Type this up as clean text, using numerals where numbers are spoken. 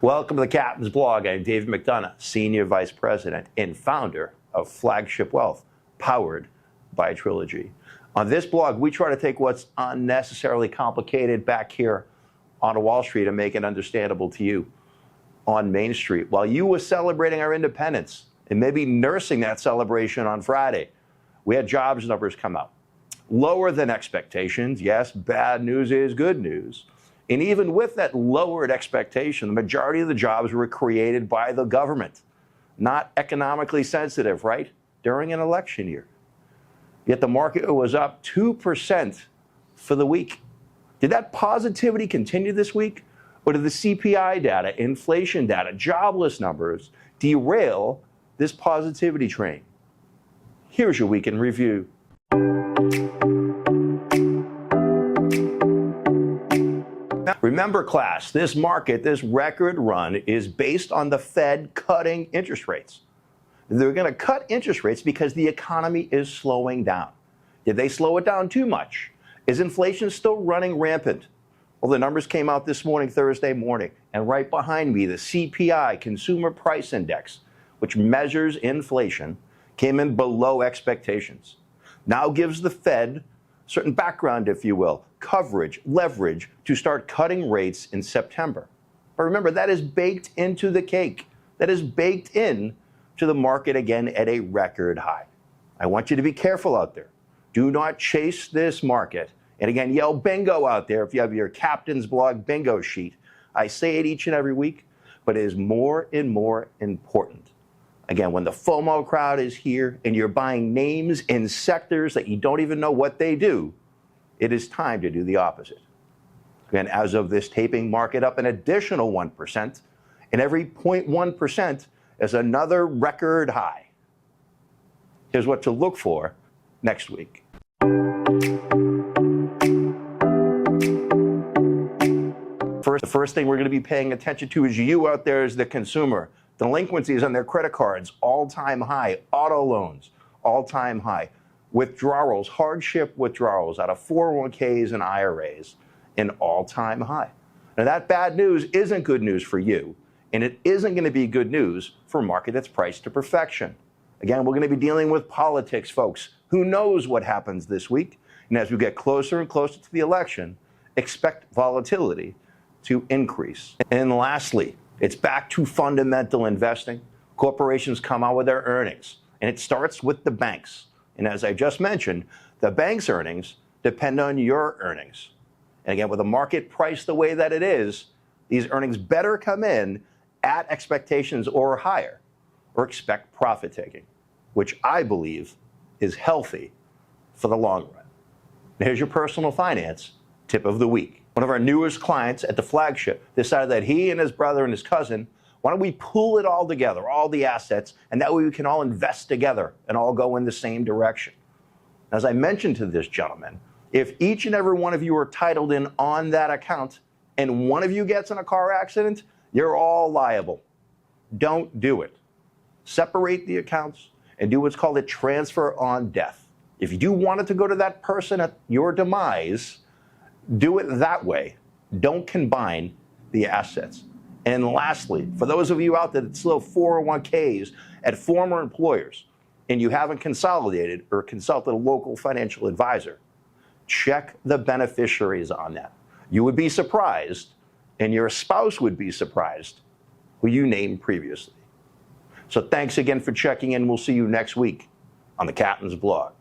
Welcome to the Captain's Blog. I'm David McDonough, Senior Vice President and founder of Flagship Wealth, powered by Trilogy. On this blog, we try to take what's unnecessarily complicated back here on Wall Street and make it understandable to you on Main Street. While you were celebrating our independence and maybe nursing that celebration on Friday, we had jobs numbers come out. Lower than expectations. Yes, bad news is good news. And even with that lowered expectation, the majority of the jobs were created by the government, not economically sensitive, right? During an election year. Yet the market was up 2% for the week. Did that positivity continue this week? Or did the CPI data, inflation data, jobless numbers derail this positivity train? Here's your week in review. Remember, class, this market, this record run is based on the Fed cutting interest rates. They're going to cut interest rates because the economy is slowing down. Did they slow it down too much? Is inflation still running rampant? Well, the numbers came out this morning, Thursday morning, and right behind me, the CPI, Consumer Price Index, which measures inflation, came in below expectations. Now gives the Fed certain background, if you will, coverage, leverage to start cutting rates in September. But remember, that is baked into the cake. That is baked in to the market again at a record high. I want you to be careful out there. Do not chase this market. And again, yell bingo out there if you have your Captain's Blog bingo sheet. I say it each and every week, but it is more and more important. Again, when the FOMO crowd is here and you're buying names in sectors that you don't even know what they do, it is time to do the opposite. Again, as of this taping, market up an additional 1%, and every 0.1% is another record high. Here's what to look for next week. The first thing we're going to be paying attention to is you out there as the consumer. Delinquencies on their credit cards, all-time high. Auto loans, all-time high. Withdrawals, hardship withdrawals out of 401ks and IRAs, an all-time high. Now that bad news isn't good news for you, and it isn't going to be good news for a market that's priced to perfection. Again, we're going to be dealing with politics, folks. Who knows what happens this week? And as we get closer and closer to the election, expect volatility to increase. And lastly, it's back to fundamental investing. Corporations come out with their earnings, and it starts with the banks. And as I just mentioned, the bank's earnings depend on your earnings. And again, with the market priced the way that it is, these earnings better come in at expectations or higher, or expect profit taking, which I believe is healthy for the long run. And here's your personal finance tip of the week. One of our newest clients at the Flagship decided that he and his brother and his cousin, why don't we pool it all together, all the assets, and that way we can all invest together and all go in the same direction. As I mentioned to this gentleman, if each and every one of you are titled in on that account and one of you gets in a car accident, you're all liable. Don't do it. Separate the accounts and do what's called a transfer on death. If you do want it to go to that person at your demise, do it that way. Don't combine the assets. And lastly, for those of you out there that still have 401ks at former employers and you haven't consolidated or consulted a local financial advisor, check the beneficiaries on that. You would be surprised, and your spouse would be surprised, who you named previously. So thanks again for checking in. We'll see you next week on the Captain's Blog.